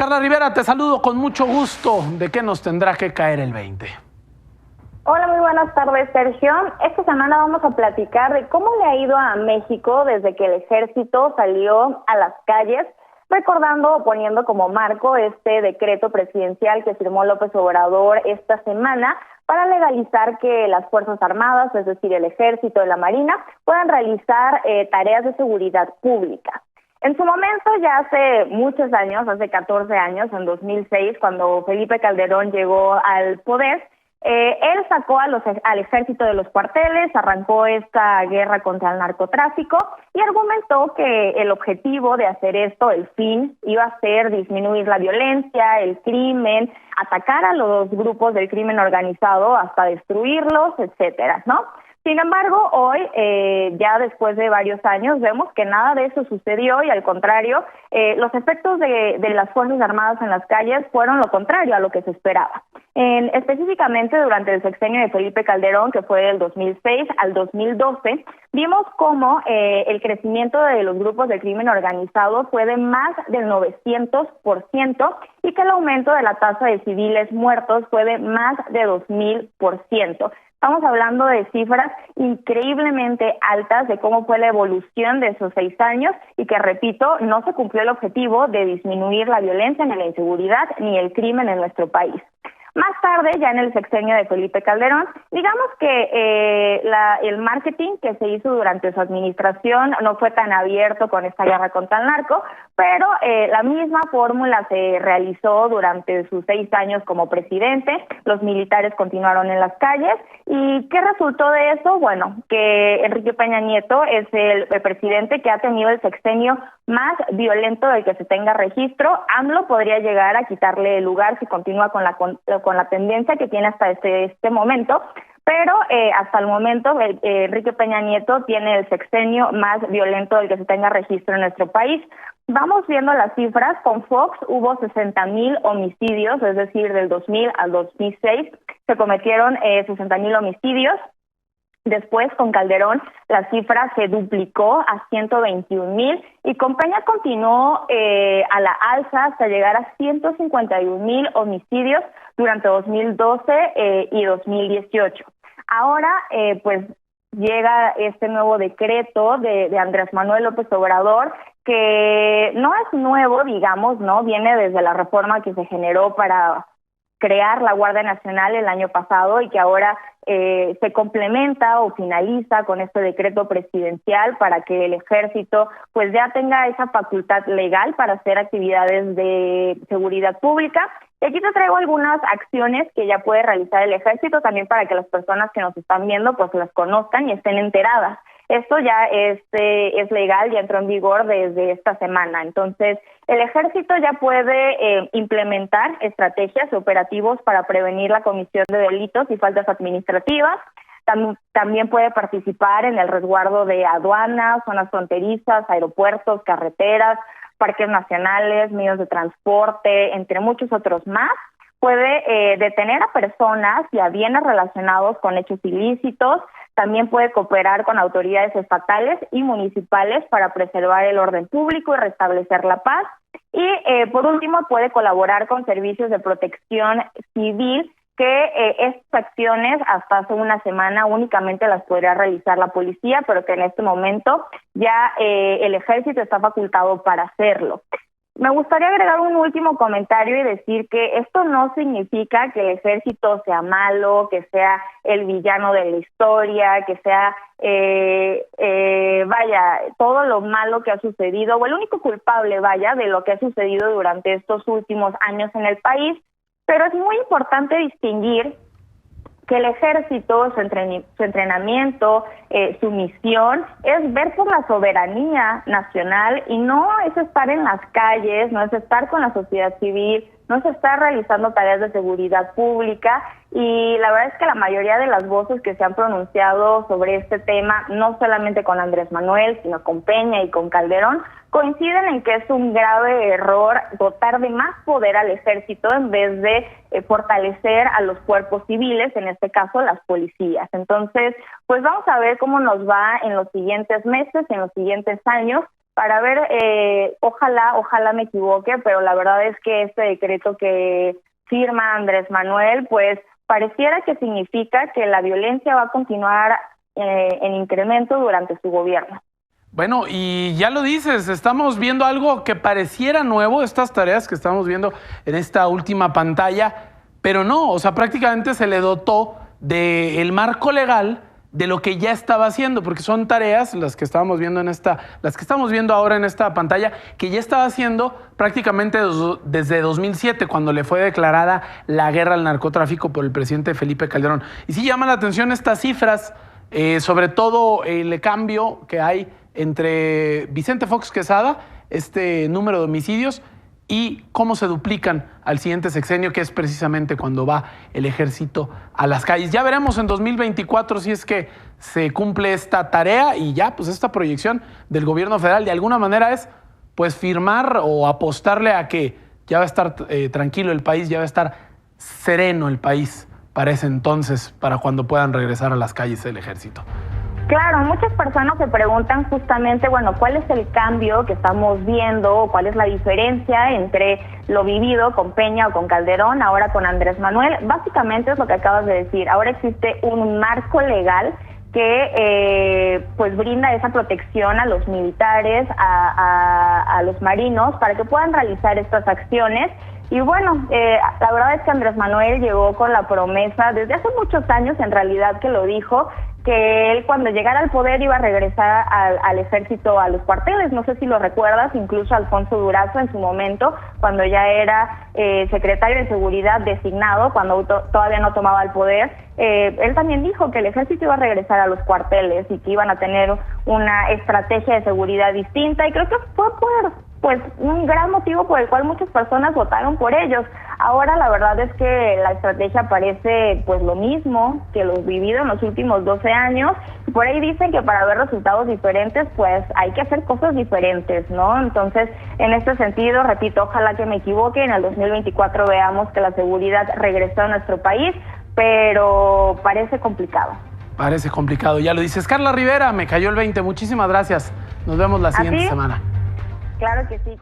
Carla Rivera, te saludo con mucho gusto. ¿De qué nos tendrá que caer el 20? Hola, muy buenas tardes, Sergio. Esta semana vamos a platicar de cómo le ha ido a México desde que el ejército salió a las calles, recordando o poniendo como marco este decreto presidencial que firmó López Obrador esta semana para legalizar que las Fuerzas Armadas, es decir, el Ejército y la Marina, puedan realizar tareas de seguridad pública. En su momento, ya hace muchos años, hace 14 años, en 2006, cuando Felipe Calderón llegó al poder, él sacó al ejército de los cuarteles, arrancó esta guerra contra el narcotráfico y argumentó que el objetivo de hacer esto, el fin, iba a ser disminuir la violencia, el crimen, atacar a los grupos del crimen organizado hasta destruirlos, etcétera, ¿no? Sin embargo, hoy, ya después de varios años, vemos que nada de eso sucedió y al contrario, los efectos de las Fuerzas Armadas en las calles fueron lo contrario a lo que se esperaba. Específicamente durante el sexenio de Felipe Calderón, que fue del 2006 al 2012, vimos cómo el crecimiento de los grupos de crimen organizado fue de más del 900% y que el aumento de la tasa de civiles muertos fue de más de 2000%. Estamos hablando de cifras increíblemente altas de cómo fue la evolución de esos 6 años y que, repito, no se cumplió el objetivo de disminuir la violencia, ni la inseguridad, ni el crimen en nuestro país. Más tarde, ya en el sexenio de Felipe Calderón, digamos que el marketing que se hizo durante su administración no fue tan abierto con esta guerra contra el narco, pero la misma fórmula se realizó durante sus 6 años como presidente. Los militares continuaron en las calles. ¿Y qué resultó de eso? Bueno, que Enrique Peña Nieto es el presidente que ha tenido el sexenio más violento del que se tenga registro. AMLO podría llegar a quitarle el lugar si continúa con la tendencia que tiene hasta este momento, pero hasta el momento Enrique Peña Nieto tiene el sexenio más violento del que se tenga registro en nuestro país. Vamos viendo las cifras. Con Fox hubo 60,000 homicidios, es decir, del 2000 al 2006 se cometieron 60,000 homicidios. Después, con Calderón, la cifra se duplicó a 121,000 y con Peña continuó a la alza hasta llegar a 151,000 homicidios durante 2012 y 2018. Ahora, pues, llega este nuevo decreto de Andrés Manuel López Obrador, que no es nuevo, digamos, ¿no? Viene desde la reforma que se generó para crear la Guardia Nacional el año pasado y que ahora se complementa o finaliza con este decreto presidencial para que el ejército pues ya tenga esa facultad legal para hacer actividades de seguridad pública. Y aquí te traigo algunas acciones que ya puede realizar el ejército también para que las personas que nos están viendo pues las conozcan y estén enteradas. Esto ya es legal, ya entró en vigor desde esta semana. Entonces, el ejército ya puede implementar estrategias y operativos para prevenir la comisión de delitos y faltas administrativas. También puede participar en el resguardo de aduanas, zonas fronterizas, aeropuertos, carreteras, parques nacionales, medios de transporte, entre muchos otros más. Puede detener a personas y a bienes relacionados con hechos ilícitos. También puede cooperar con autoridades estatales y municipales para preservar el orden público y restablecer la paz. Y, por último, puede colaborar con servicios de protección civil, que estas acciones hasta hace una semana únicamente las podría realizar la policía, pero que en este momento ya el ejército está facultado para hacerlo. Me gustaría agregar un último comentario y decir que esto no significa que el ejército sea malo, que sea el villano de la historia, que sea, todo lo malo que ha sucedido, o el único culpable, de lo que ha sucedido durante estos últimos años en el país. Pero es muy importante distinguir que el ejército, su entrenamiento, su misión es ver por la soberanía nacional y no es estar en las calles, no es estar con la sociedad civil, no se está realizando tareas de seguridad pública. Y la verdad es que la mayoría de las voces que se han pronunciado sobre este tema, no solamente con Andrés Manuel, sino con Peña y con Calderón, coinciden en que es un grave error dotar de más poder al ejército en vez de fortalecer a los cuerpos civiles, en este caso las policías. Entonces, pues vamos a ver cómo nos va en los siguientes meses, en los siguientes años, para ver, ojalá me equivoque, pero la verdad es que este decreto que firma Andrés Manuel, pues pareciera que significa que la violencia va a continuar en incremento durante su gobierno. Bueno, y ya lo dices, estamos viendo algo que pareciera nuevo, estas tareas que estamos viendo en esta última pantalla, pero no, o sea, prácticamente se le dotó del marco legal de lo que ya estaba haciendo, porque son tareas, las que estábamos viendo las que estamos viendo ahora en esta pantalla, que ya estaba haciendo prácticamente desde 2007, cuando le fue declarada la guerra al narcotráfico por el presidente Felipe Calderón. Y sí llama la atención estas cifras, sobre todo el cambio que hay entre Vicente Fox Quesada, este número de homicidios, y cómo se duplican al siguiente sexenio, que es precisamente cuando va el ejército a las calles. Ya veremos en 2024 si es que se cumple esta tarea, y ya pues esta proyección del gobierno federal de alguna manera es pues firmar o apostarle a que ya va a estar tranquilo el país, ya va a estar sereno el país para ese entonces, para cuando puedan regresar a las calles el ejército. Claro, muchas personas se preguntan justamente, bueno, ¿cuál es el cambio que estamos viendo? ¿Cuál es la diferencia entre lo vivido con Peña o con Calderón, ahora con Andrés Manuel? Básicamente es lo que acabas de decir. Ahora existe un marco legal que pues brinda esa protección a los militares, a los marinos, para que puedan realizar estas acciones. Y bueno, la verdad es que Andrés Manuel llegó con la promesa, desde hace muchos años en realidad que lo dijo, que él cuando llegara al poder iba a regresar al ejército, a los cuarteles. No sé si lo recuerdas, incluso Alfonso Durazo en su momento, cuando ya era secretario de Seguridad designado, cuando todavía no tomaba el poder, él también dijo que el ejército iba a regresar a los cuarteles y que iban a tener una estrategia de seguridad distinta, y creo que fue pues un gran motivo por el cual muchas personas votaron por ellos. Ahora la verdad es que la estrategia parece pues lo mismo que lo vivido en los últimos 12 años, y por ahí dicen que para ver resultados diferentes pues hay que hacer cosas diferentes, ¿no? Entonces, en este sentido, repito, ojalá que me equivoque, en el 2024 veamos que la seguridad regresó a nuestro país, pero parece complicado. Parece complicado, ya lo dices. Carla Rivera, me cayó el 20, muchísimas gracias. Nos vemos la siguiente semana. Claro que sí.